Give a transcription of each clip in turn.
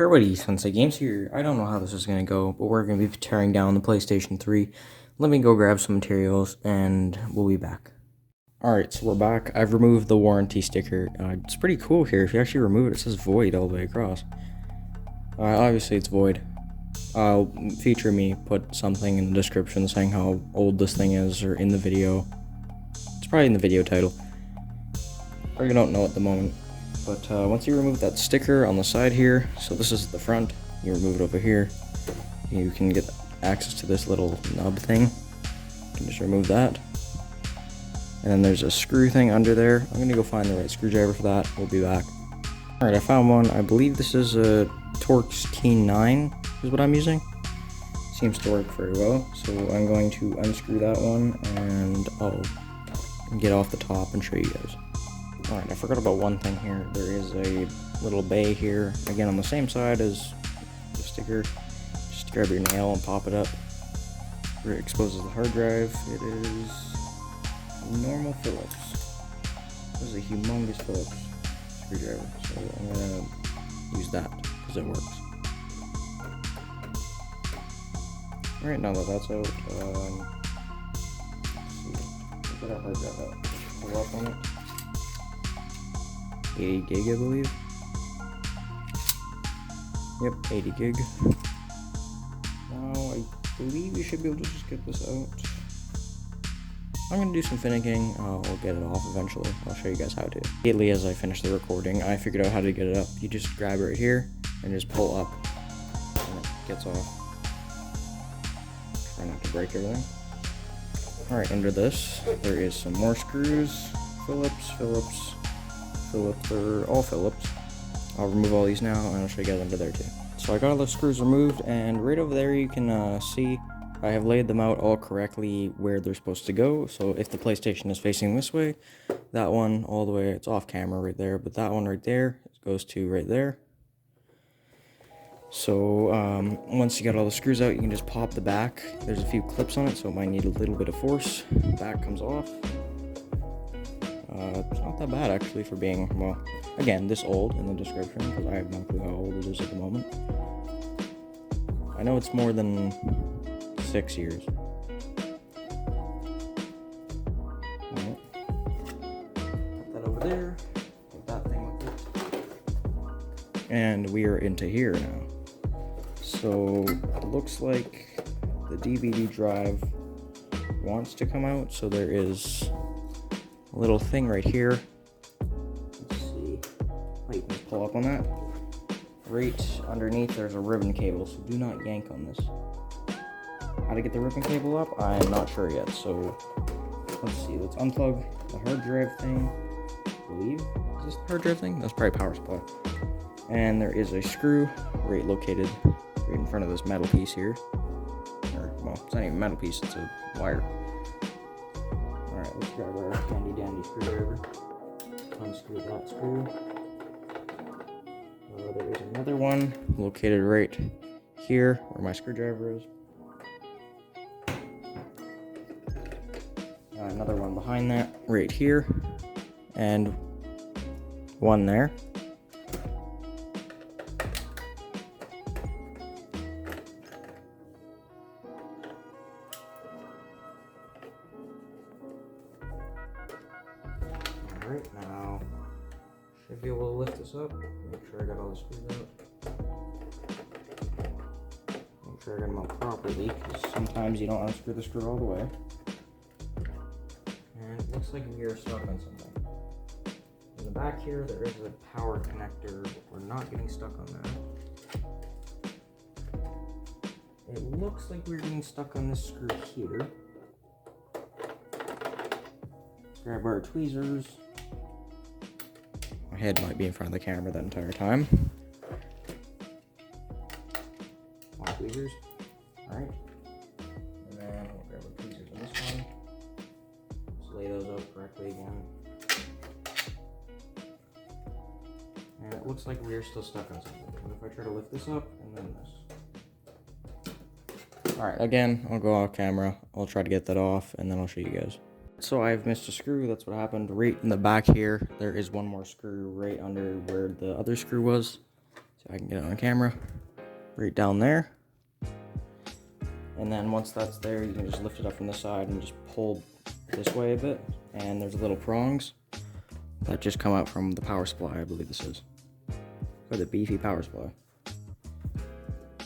Everybody, Sensei Games here. I don't know how this is going to go, but we're going to be tearing down the PlayStation 3. Let me go grab some materials, and we'll be back. Alright, so we're back. I've removed the warranty sticker. It's pretty cool here. If you actually remove it, it says void all the way across. Obviously, it's void. I'll feature me, put something in the description saying how old this thing is, or in the video. It's probably in the video title. Or you don't know at the moment. But once you remove that sticker on the side here, so this is the front, you remove it over here, you can get access to this little nub thing. You can just remove that. And then there's a screw thing under there. I'm going to go find the right screwdriver for that. We'll be back. Alright, I found one. I believe this is a Torx T9 is what I'm using. Seems to work very well. So I'm going to unscrew that one and I'll get off the top and show you guys. Alright, I forgot about one thing here. There is a little bay here, again on the same side as the sticker. Just grab your nail and pop it up where it exposes the hard drive. It is normal Phillips. This is a humongous Phillips screwdriver, so I'm going to use that because it works. Alright, now that that's out, let's see, get our hard drive out. Pull up on it. 80 gig, I believe. Yep, 80 gig. Now, I believe you should be able to just get this out. I'm gonna do some finicking. I'll get it off eventually. I'll show you guys how to. Immediately as I finish the recording, I figured out how to get it up. You just grab it right here and just pull up, and it gets off. Try not to break everything. Alright, under this, there is some more screws. Phillips. They're all Phillips. I'll remove all these now and I'll show you guys under there too. So I got all the screws removed, and right over there you can see I have laid them out all correctly where they're supposed to go. So if the PlayStation is facing this way, that one all the way, it's off camera right there, but that one right there goes to right there. So once you got all the screws out, you can just pop the back. There's a few clips on it, so it might need a little bit of force. The back comes off. It's not that bad actually for being, well, again, this old in the description, because I have no clue how old it is at the moment. I know it's more than 6 years. Alright. Put that over there. Put that thing with it. And we are into here now. So it looks like the DVD drive wants to come out, so there is a little thing right here. Let's see. Wait, you can pull up on that. Right underneath there's a ribbon cable, so do not yank on this. How to get the ribbon cable up, I'm not sure yet, so let's see. Let's unplug the hard drive thing. I believe, is this the hard drive thing? That's probably power supply. And there is a screw right located right in front of this metal piece here. Or, well, it's not even a metal piece, it's a wire. Alright, let's grab our handy dandy screwdriver. Unscrew that screw. There is another one located right here where my screwdriver is. Another one behind that right here. And one there. Alright, now should be able to lift this up. Make sure I got all the screws out. Make sure I got them out properly, because sometimes you don't unscrew the screw all the way. And it looks like we are stuck on something. In the back here, there is a power connector, but we're not getting stuck on that. It looks like we're getting stuck on this screw here. Grab our tweezers. My head might be in front of the camera that entire time. More tweezers. Alright. And then we'll grab our tweezers on this one. Just lay those out correctly again. And it looks like we're still stuck on something. What if I try to lift this up and then this? Alright, again, I'll go off camera. I'll try to get that off and then I'll show you guys. So I've missed a screw, that's what happened. Right in the back here, there is one more screw right under where the other screw was. So I can get it on camera. Right down there. And then once that's there, you can just lift it up from the side and just pull this way a bit. And there's little prongs that just come out from the power supply, I believe this is. Or the beefy power supply.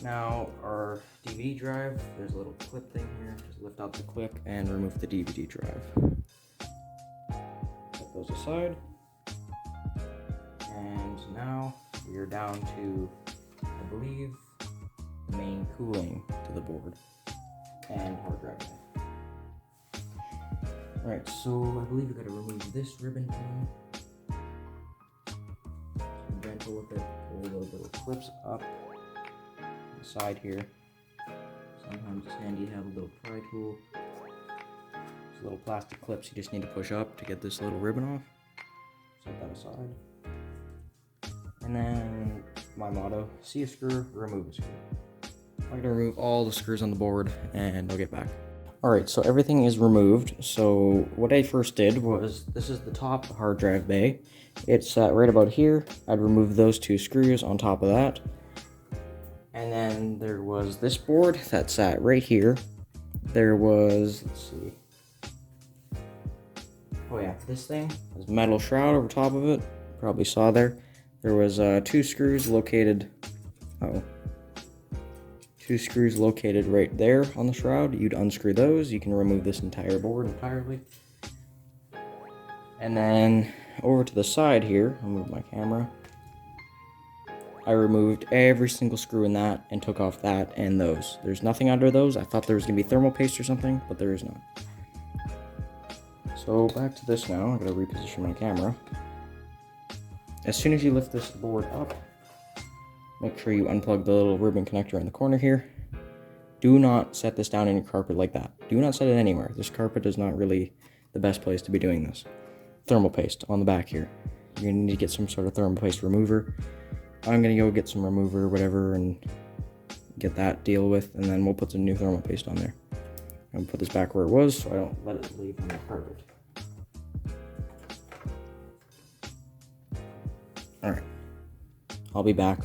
Now our DVD drive, there's a little clip thing here. Just lift out the clip and remove the DVD drive. Set those aside. And now we are down to, I believe, the main cooling to the board and hard drive. Alright, so I believe we gotta remove this ribbon thing. Be gentle with it, pull a little bit of clips up the side here. Sometimes it's handy to have a little pry tool. These little plastic clips you just need to push up to get this little ribbon off. Set that aside. And then my motto, see a screw, remove a screw. I'm gonna remove all the screws on the board and I'll get back. Alright, so everything is removed. So what I first did was, this is the top hard drive bay. It's right about here. I'd remove those two screws on top of that. And then there was this board that sat right here. There was, let's see. Oh yeah, this thing, this metal shroud over top of it. Probably saw there. There was two screws located, two screws located right there on the shroud. You'd unscrew those. You can remove this entire board entirely. And then over to the side here, I'll move my camera. I removed every single screw in that and took off that and those. There's nothing under those. I thought there was gonna be thermal paste or something, but there is not. So back to this now. I'm gonna reposition my camera. As soon as you lift this board up, make sure you unplug the little ribbon connector in the corner here. Do not set this down in your carpet like that. Do not set it anywhere. This carpet is not really the best place to be doing this. Thermal paste on the back here. You're gonna need to get some sort of thermal paste remover. I'm gonna go get some remover or whatever and get that deal with, and then we'll put some new thermal paste on there. I'm gonna put this back where it was so I don't let it leave on the carpet. Alright, I'll be back.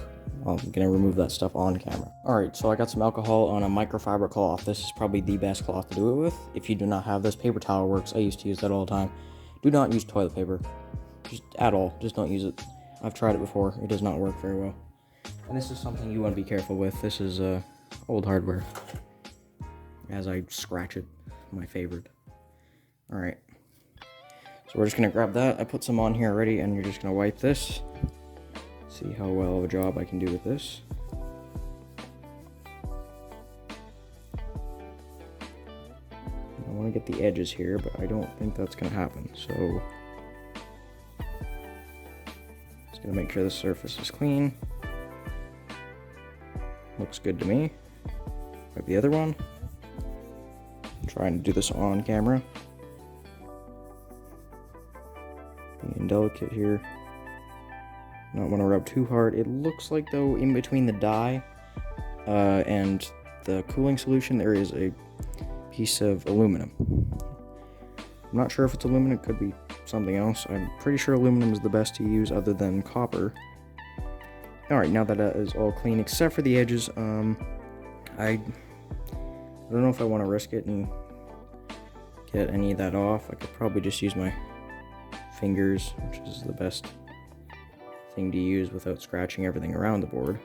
I'm gonna remove that stuff on camera. Alright, so I got some alcohol on a microfiber cloth. This is probably the best cloth to do it with. If you do not have this, paper towel works. I used to use that all the time. Do not use toilet paper. Just at all. Just don't use it. I've tried it before. It does not work very well. And this is something you want to be careful with. This is old hardware. As I scratch it. My favorite. Alright. So we're just gonna grab that. I put some on here already, and you're just gonna wipe this. See how well of a job I can do with this. I want to get the edges here, but I don't think that's going to happen. So, just going to make sure the surface is clean. Looks good to me. Wipe the other one. I'm trying to do this on camera. Being delicate here. Not want to rub too hard. It looks like, though, in between the dye and the cooling solution, there is a piece of aluminum. I'm not sure if it's aluminum. It could be something else. I'm pretty sure aluminum is the best to use other than copper. Alright, now that is all clean except for the edges, I don't know if I want to risk it and get any of that off. I could probably just use my fingers, which is the best thing to use without scratching everything around the board.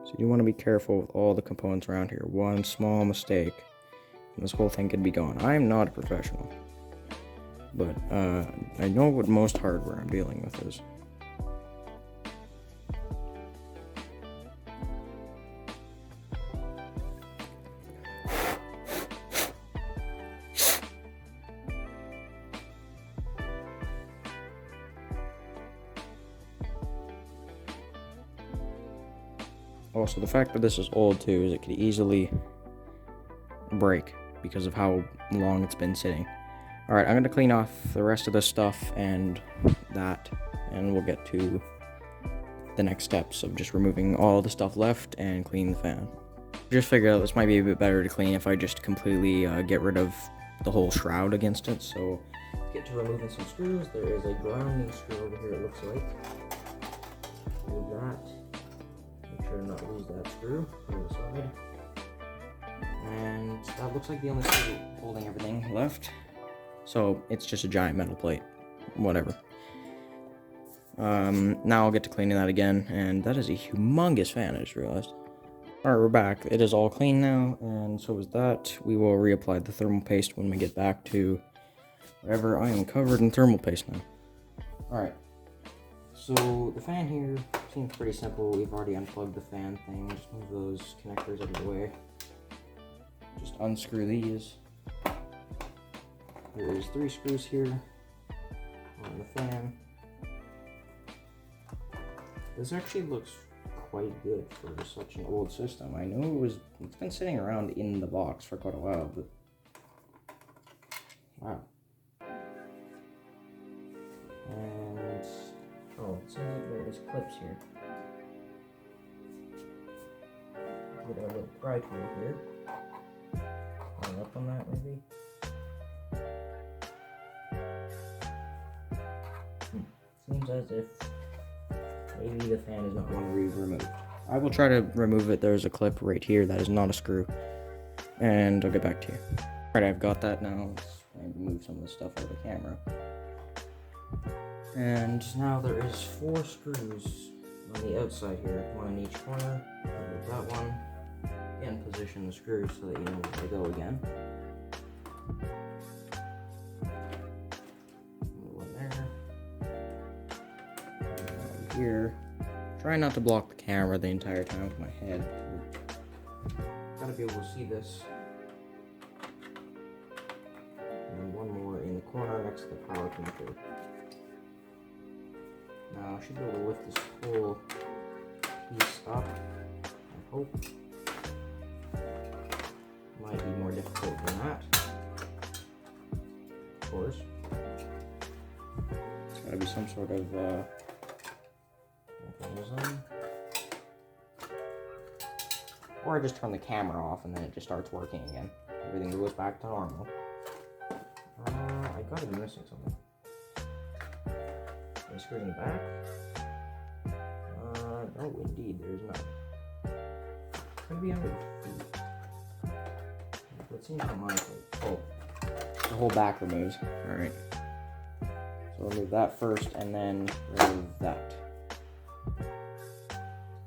So you want to be careful with all the components around here. One small mistake and this whole thing could be gone. I am not a professional, but I know what most hardware I'm dealing with is. Also, the fact that this is old too is it could easily break because of how long it's been sitting. Alright, I'm going to clean off the rest of this stuff and that, and we'll get to the next steps of just removing all the stuff left and cleaning the fan. Just figured out this might be a bit better to clean if I just completely get rid of the whole shroud against it. So let's get to removing some screws. There is a grounding screw over here, it looks like. Remove that. Make sure to not lose that screw. Put it aside. And that looks like the only screw holding everything left. So it's just a giant metal plate. Whatever. Now I'll get to cleaning that again, and that is a humongous fan, I just realized. Alright, we're back. It is all clean now, and so is that. We will reapply the thermal paste when we get back to wherever. I am covered in thermal paste now. Alright, so the fan here seems pretty simple. We've already unplugged the fan thing. Just move those connectors out of the way. Just unscrew these. There is 3 screws here on the fan. This actually looks quite good for such an old system. I know it's been sitting around in the box for quite a while, but wow. And oh, it seems like there is clips here. Get a little pry tool here. Line up on that maybe. Seems as if maybe the fan is not want to be removed. I will try to remove it. There's a clip right here that is not a screw. And I'll get back to you. Alright, I've got that now. Let's move some of the stuff out of the camera. And now there is 4 screws on the outside here. 1 in each corner. Remove that one. And position the screws so that you know where they go again. Here. Try not to block the camera the entire time with my head. Gotta be able to see this. And 1 more in the corner next to the power connector. Now I should be able to lift this whole piece up, I hope. Might be more difficult than that. Of course. It's gotta be some sort of mechanism. Or I just turn the camera off and then it just starts working again. Everything goes back to normal. I gotta be missing something. Am I screwing it back? No, indeed, there's not. Could be under the feet. It seems on my plate. Oh, the whole back removes. Alright. So remove that first and then remove that.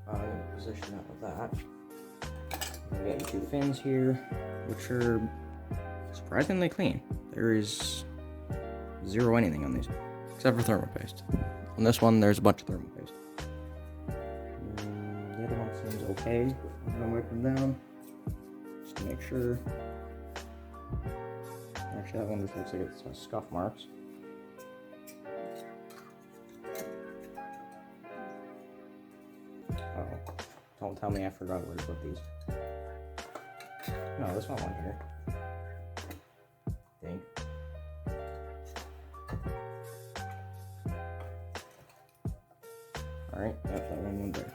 I'm going to position that with that. I'm going to get your 2 fins here, which are surprisingly clean. There is 0 anything on these, except for thermal paste. On this one, there's a bunch of thermal paste. The other one seems okay. I'm going to wipe them down, just to make sure. Actually, that one just looks like it has scuff marks. Oh, don't tell me I forgot where to put these. No, there's not one here. Think. Alright, yep, that one went there.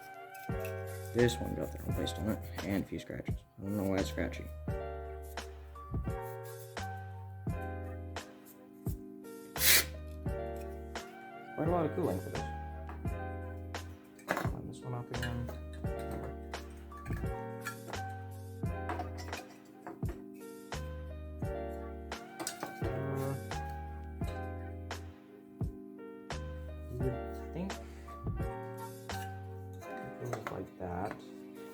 This one got their own paste on it, and a few scratches. I don't know why it's scratchy. Quite a lot of cooling for this. Line this one up again. You would think it goes like that.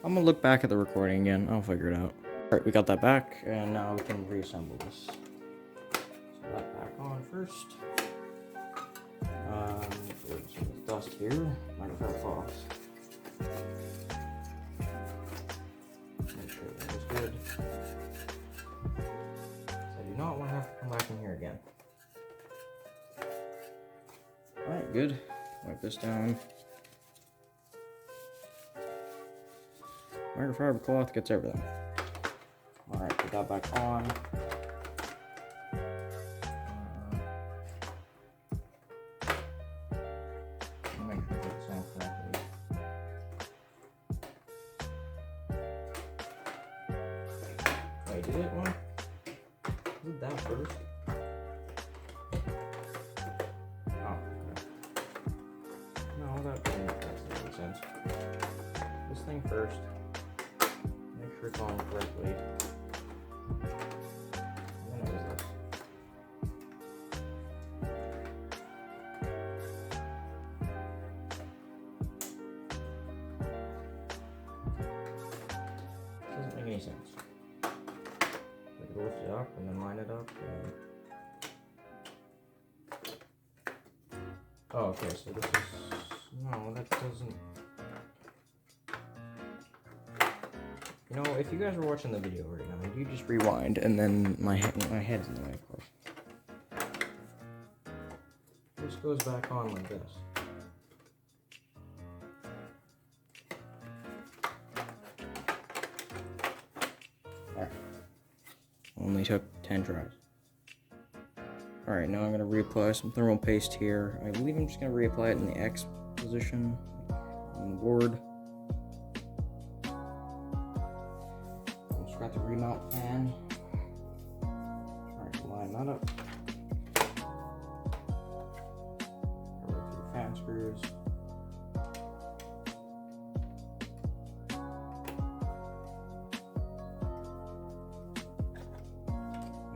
I'm gonna look back at the recording again. I'll figure it out. Alright, we got that back, and now we can reassemble this. So that back on first. There's some dust here. Might have fell off. Make sure that is good. So I do not want to have to come back in here again. Alright, good. Wipe this down. Microfiber cloth gets everything. Alright, put that back on. Make sure it's on correctly. did it one? Did that first? Oh, okay. No, that doesn't make sense. This thing first. Make sure it's on correctly. Then it was this. Doesn't make any sense. Lift it up and then line it up. Oh, okay, so this is... No, that doesn't... You know, if you guys were watching the video right now, you just rewind, and then my head's in the way, of course. This goes back on like this. There. Only took 10 tries. Alright, now I'm going to reapply some thermal paste here. I believe I'm just going to reapply it in the X position on the board. Just got the remount fan. Alright, line that up. Go right through fan screws.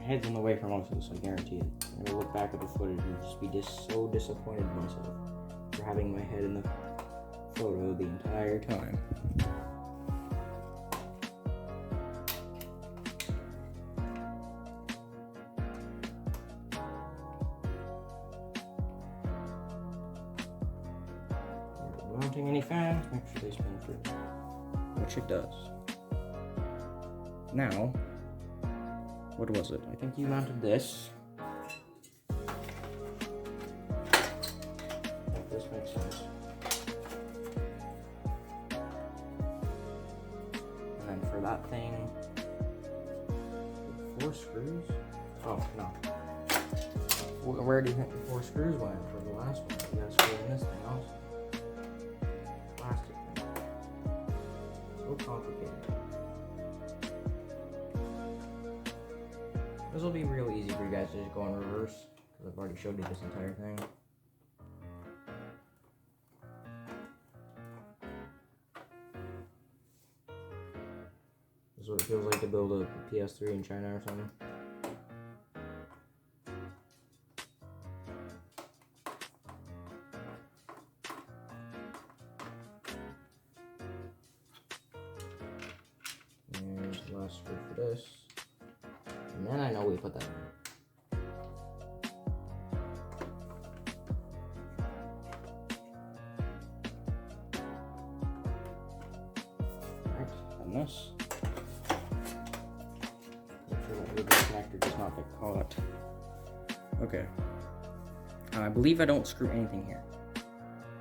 Head's in the way for most of this, I guarantee it. I'm gonna look back at the footage and just be so disappointed in myself for having my head in the photo the entire time. Mounting any fans, make sure they spin through, which it does. Now, what was it? I think you mounted this. If this makes sense. And then for that thing, 4 screws? Oh, no. Where do you think the 4 screws went for the last one? You gotta screw in this thing also. Plastic thing. So complicated. This will be real easy for you guys to just go in reverse, because I've already showed you this entire thing. This is what it feels like to build a PS3 in China or something. And there's the last screw for this. And then I know we put that in. Alright, and this. Make sure that ribbon connector does not get caught. Okay. I believe I don't screw anything here.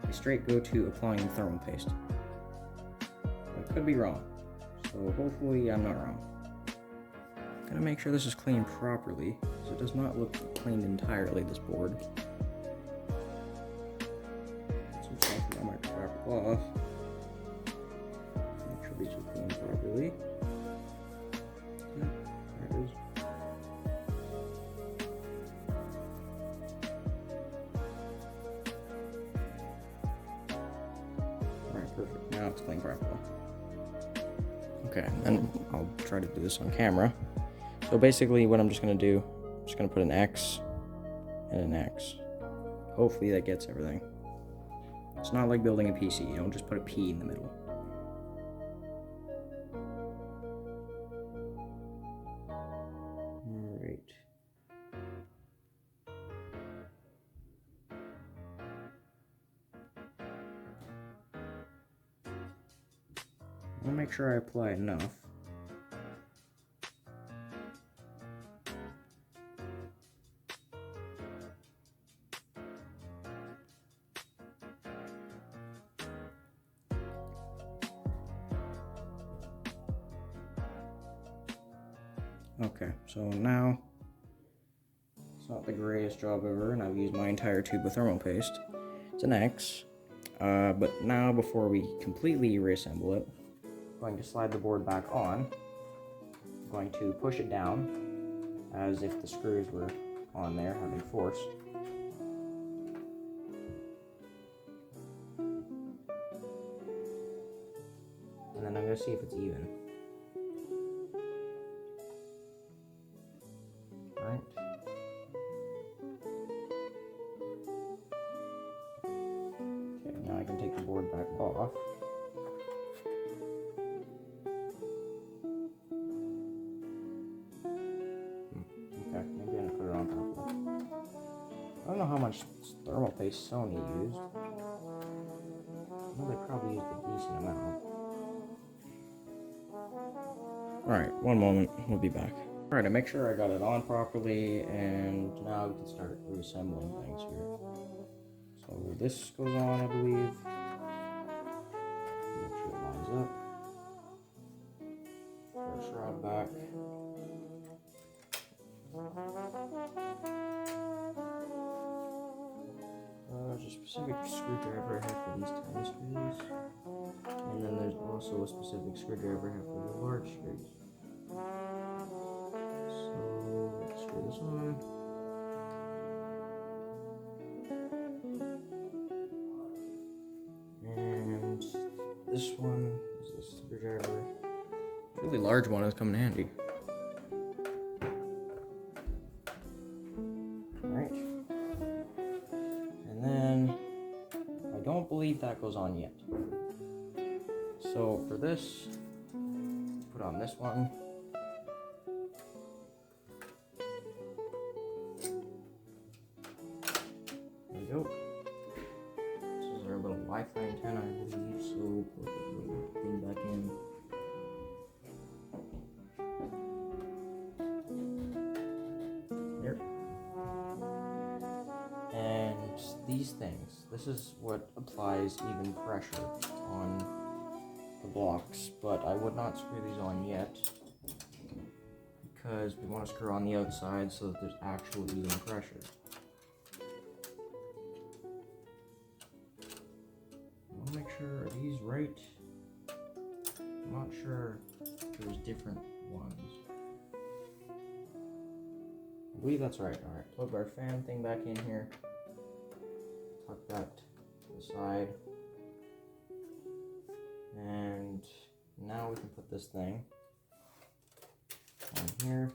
I straight go to applying the thermal paste. I could be wrong. So hopefully I'm not wrong. Gotta make sure this is cleaned properly, because it does not look cleaned entirely, this board. So I might crack it off. Make sure these are cleaned properly. Yeah, there it is. Alright, perfect. Now it's cleaned properly. Okay, and I'll try to do this on camera. So basically what I'm just going to do, I'm just going to put an X and an X. Hopefully that gets everything. It's not like building a PC, you don't just put a P in the middle. Alright. I'll make sure I apply enough. Okay, so now it's not the greatest job ever, and I've used my entire tube of thermal paste. It's an X, but now before we completely reassemble it, I'm going to slide the board back on. I'm going to push it down as if the screws were on there having force. And then I'm going to see if it's even. Right. Okay, now I can take the board back off. Okay, maybe I'm gonna put it on top of it. I don't know how much thermal paste Sony used. Well, they probably used a decent amount. Alright, one moment, we'll be back. Alright, I make sure I got it on properly, and now we can start reassembling things here. So this goes on, I believe. Make sure it lines up. First rod back. There's a specific screwdriver I have for these tiny screws. And then there's also a specific screwdriver I have for the large screws. So let's screw this on. And this one is the screwdriver. A really large one is coming in handy. Alright. And then I don't believe that goes on yet. So for this, put on this one. There we go. This is our little Wi-Fi antenna, I believe, so put the little thing back in. There. And these things, this is what applies even pressure on the blocks, but I would not screw these on yet because we want to screw on the outside so that there's actual even pressure. I want to make sure, are these right? I'm not sure if there's different ones. I believe that's right. Alright, plug our fan thing back in here. Tuck that to the side. And now we can put this thing on here.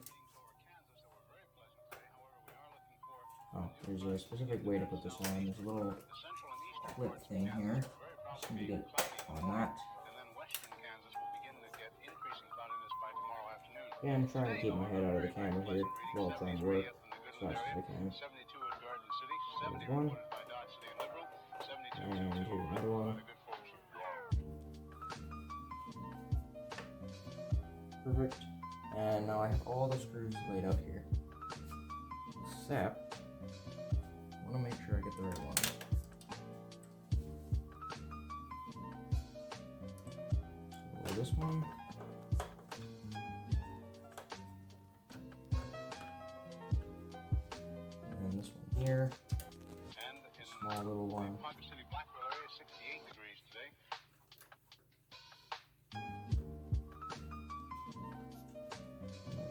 Oh, there's a specific way to put this on. There's a little clip thing here. Just need to get on that. Yeah, I'm trying to keep my head out of the camera here while trying to work as fast as I can. So there's one. And here's another one. Perfect. And now I have all the screws laid out here. Except, I want to make sure I get the right ones. So this one. And this one here. A small little one.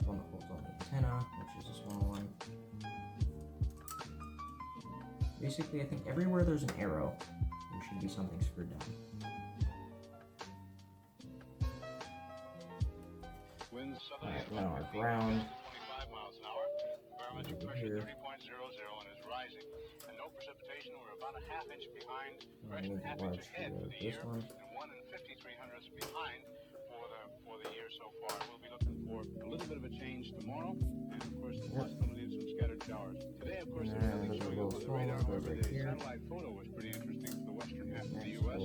One that holds on the antenna, which is a small one. Basically, I think everywhere there's an arrow, there should be something screwed down. Alright, now our ground. Over here. And no precipitation, we're about a half inch behind, right half inch ahead for the year, and 1 in 5,300 behind for the year so far. We'll be looking for a little bit of a change tomorrow, and of course the possibility of some scattered showers. Today, of course, there's nothing showing up on the radar. However, the satellite photo was pretty interesting for the western half of the U.S.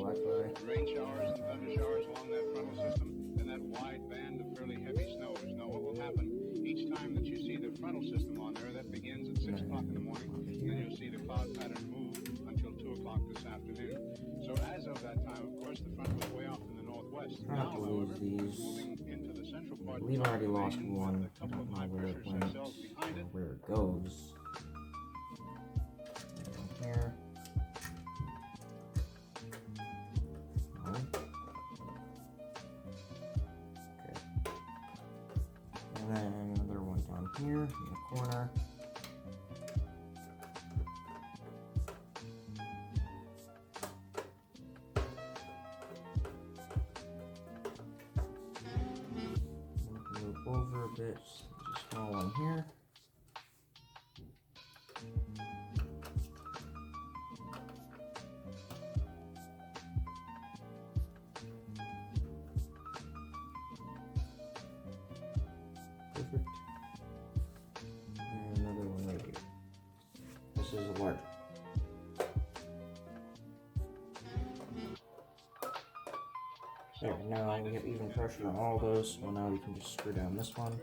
Rain showers and thunder showers along that frontal system, and that wide band of fairly heavy snows. Now, what will happen each time that you see the frontal system on there? That begins at 6 o'clock in the morning, and you'll see the cloud pattern move until 2 o'clock this afternoon. So as of that time, of course, the front was way off in the northwest. Now, however, moving into the central part. We've already lost one. I don't know where it went or where it goes. Here. No. Okay. bit. There's a small one here. Perfect. And another one right here. This is a large. There, now we have even pressure on all those, so now we can just screw down this one.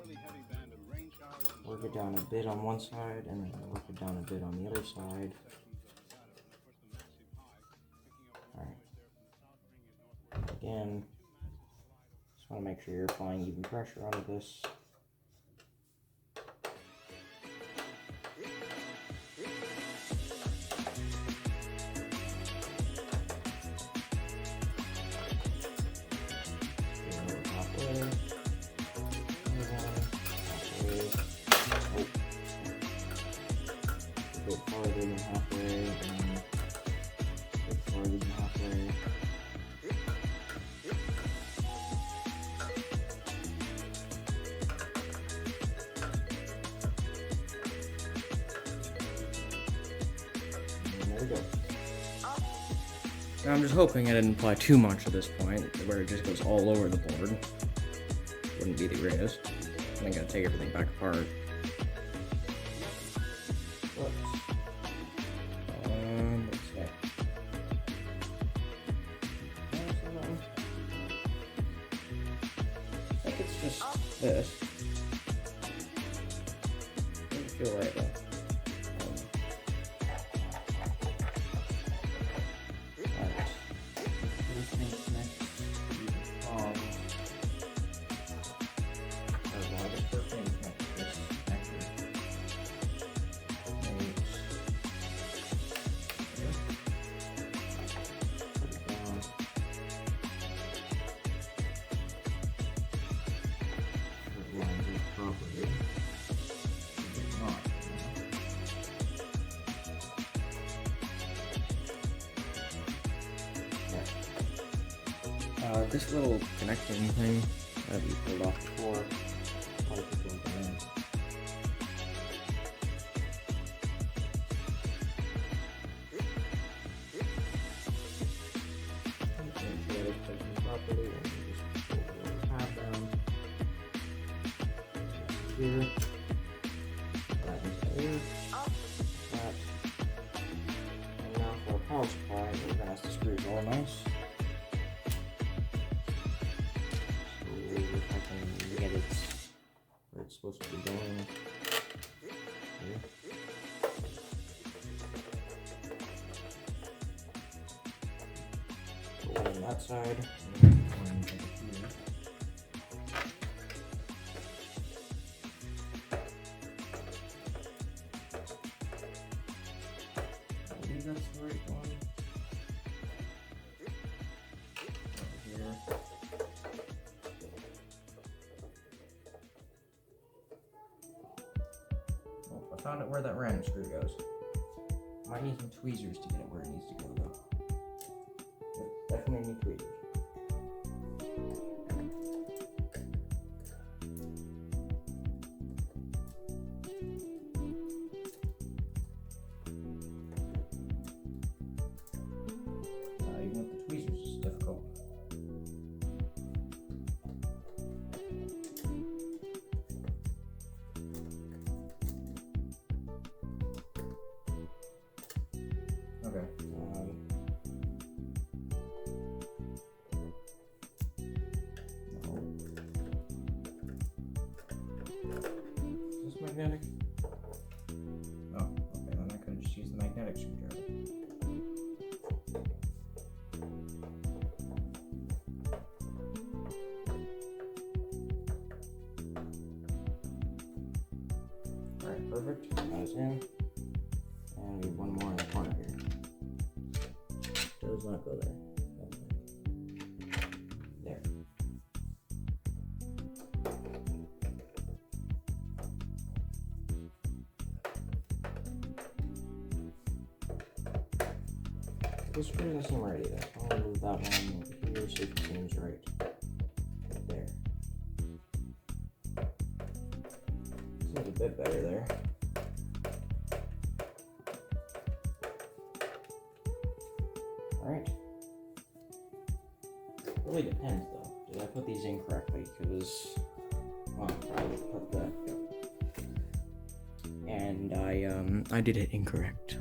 Work it down a bit on one side, and then work it down a bit on the other side. Alright. Again, just want to make sure you're applying even pressure onto this. Farther than halfway, and farther than halfway. And there we go. Now I'm just hoping I didn't apply too much at this point, where it just goes all over the board. Wouldn't be the greatest. I gotta take everything back apart. Just this. Doesn't feel right though. Alright. This thing's next. This first thing's next. This actually. Put it down. Properly. This little connecting thing that we pulled off before, probably just won't go in. Properly, and just pull the tab down. Here, that is here, that, and now for a power supply, we're gonna have to screw it all nice. So if I can get it where it's supposed to be going, here. Put one on that side, and one over here. That's the right one. Here. Oh, I found it where that random screw goes. Might need some tweezers to get it where it needs to go though. Yeah, definitely need tweezers. Even with the tweezers, it's difficult. Okay. Is this magnetic? Oh, okay, then I could have just used the magnetic screwdriver. Alright, perfect. That is in. And we have one more in the corner here. Does not go there. There. This screw doesn't seem right either. I'll move that one over here so it seems right. Right there. bit better there. Alright. Really depends though. Did I put these in correctly? Because, well, I put that. And I did it incorrect.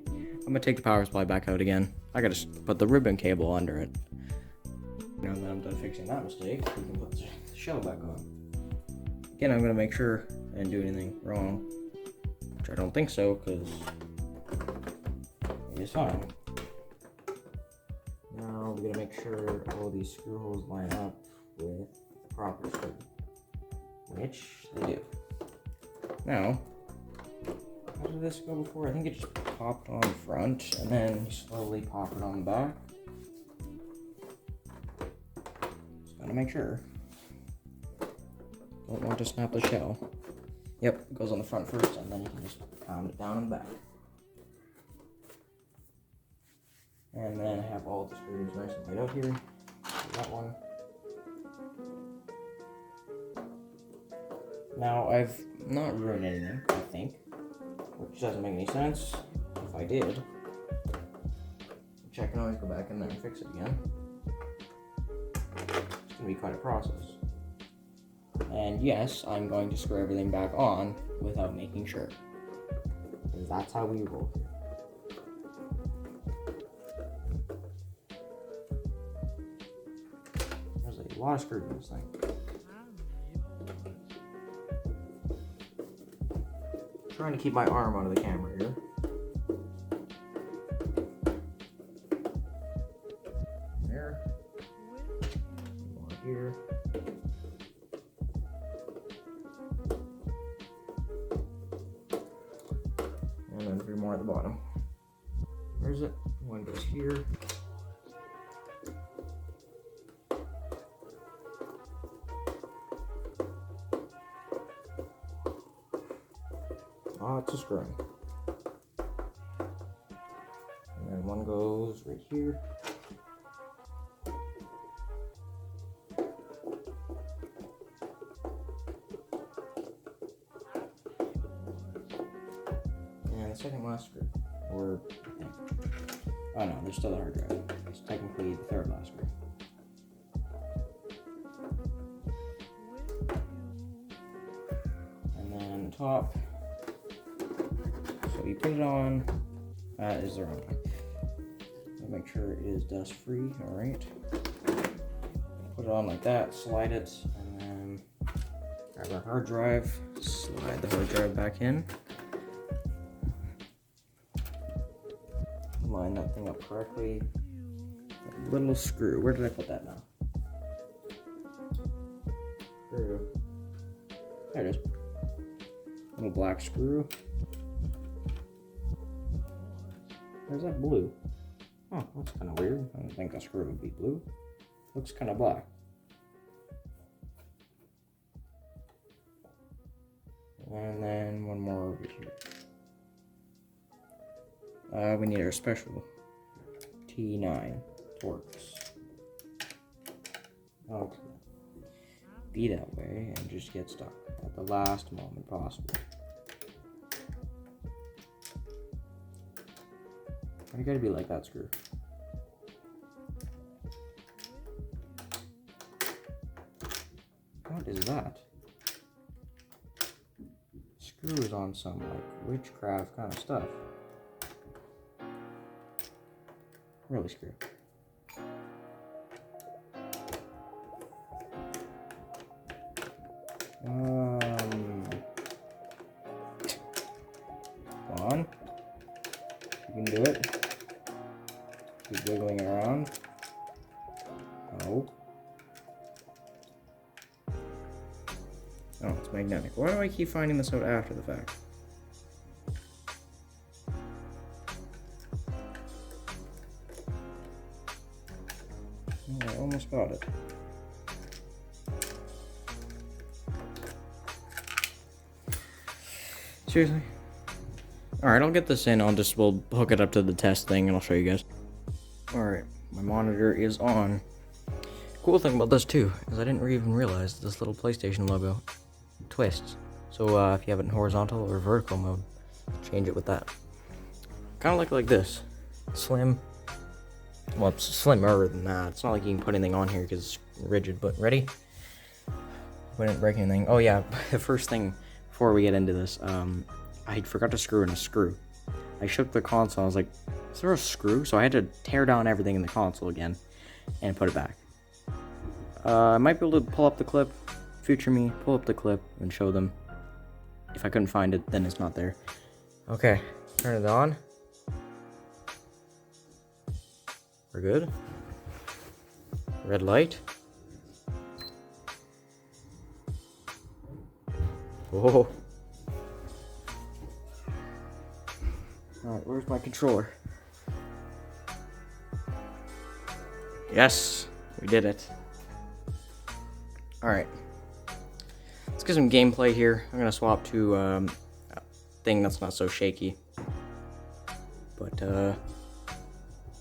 I'm gonna take the power supply back out again. I gotta put the ribbon cable under it. Now that I'm done fixing that mistake, we can put the shell back on. Again, I'm gonna make sure I didn't do anything wrong, which I don't think so, because it's fine. Now we're gonna make sure all these screw holes line up with the proper screw, which they do. Now, how did this go before? I think it just popped on the front, and then you slowly pop it on the back. Just gotta make sure. Don't want to snap the shell. Yep, it goes on the front first, and then you can just pound it down in the back. And then I have all the screws nice and laid out here. That one. Now, I've not ruined anything, I think, which doesn't make any sense. If I did, which I can always go back in there and fix it again. It's going to be quite a process. And yes, I'm going to screw everything back on without making sure. Because that's how we roll here. There's a lot of screws in this thing. Trying to keep my arm out of the camera here. There. More here. And then 3 more at the bottom. Where's it? One goes here. Lots of screwing. And then one goes right here. And the second last screw. Or, okay. Oh no, there's still a hard drive. It's technically the third last screw. And then the top. So you put it on, is the wrong way. Make sure it is dust free, alright. Put it on like that, slide it, and then grab our hard drive, slide the hard drive back in. Line that thing up correctly. A little screw, where did I put that now? Screw. There it is. Little black screw. Where's that blue? Oh, that's kind of weird. I don't think that screw would be blue. Looks kind of black. And then one more over here. We need our special T9 Torx. Okay. Be that way and just get stuck at the last moment possible. You gotta be like that screw. What is that? Screws on some like witchcraft kind of stuff. Really screw. Come on. You can do it. Keep wiggling it around. Oh. Oh, it's magnetic. Why do I keep finding this out after the fact? Oh, I almost got it. Seriously? Alright, I'll get this in. We'll hook it up to the test thing and I'll show you guys. Alright, my monitor is on. Cool thing about this too is I didn't even realize this little PlayStation logo twists. So if you have it in horizontal or vertical mode, change it with that. Kind of like this. Slim. Well, it's slimmer than that. It's not like you can put anything on here because it's rigid, but ready? We didn't break anything. Oh yeah, the first thing before we get into this, I forgot to screw in a screw. I shook the console, I was like, is there a screw? So I had to tear down everything in the console again and put it back. I might be able to pull up the clip, future me, pull up the clip and show them. If I couldn't find it, then it's not there. Okay, turn it on. We're good. Red light. Whoa. Alright, where's my controller? Yes, we did it. Alright. Let's get some gameplay here. I'm gonna swap to a thing that's not so shaky. But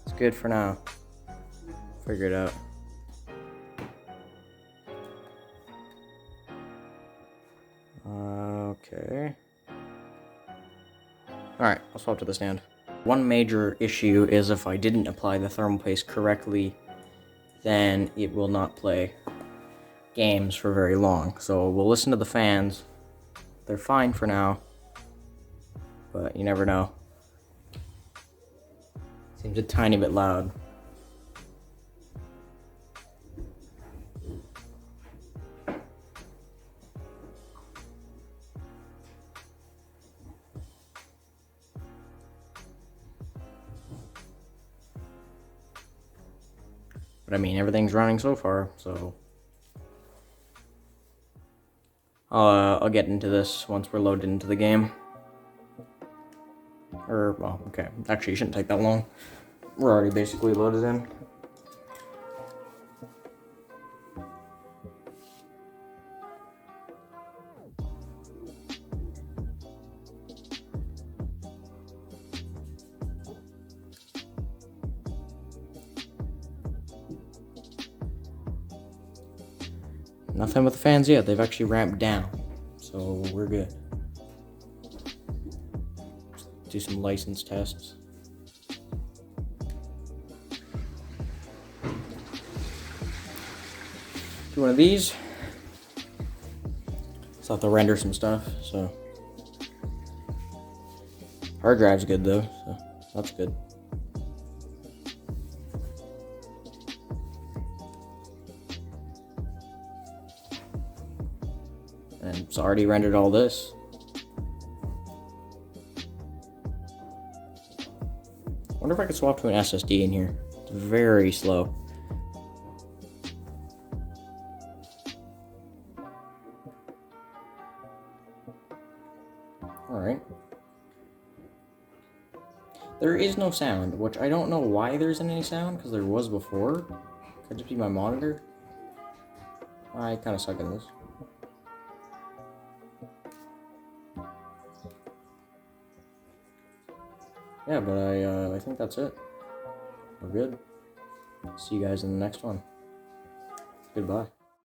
it's good for now. Figure it out. Okay. Alright, I'll swap to the stand. One major issue is if I didn't apply the thermal paste correctly, then it will not play games for very long. So we'll listen to the fans. They're fine for now, but you never know. Seems a tiny bit loud. But I mean, everything's running so far, so I'll get into this once we're loaded into the game. Or, well, okay, actually it shouldn't take that long. We're already basically loaded in. Nothing with the fans yet, they've actually ramped down, so we're good. Do some license tests. Do one of these. So I have to render some stuff, so. Hard drive's good though, so that's good. And it's already rendered all this. Wonder if I could swap to an SSD in here. It's very slow. Alright. There is no sound, which I don't know why there isn't any sound, because there was before. Could just be my monitor. I kind of suck at this. Yeah, but I think that's it. We're good. See you guys in the next one. Goodbye.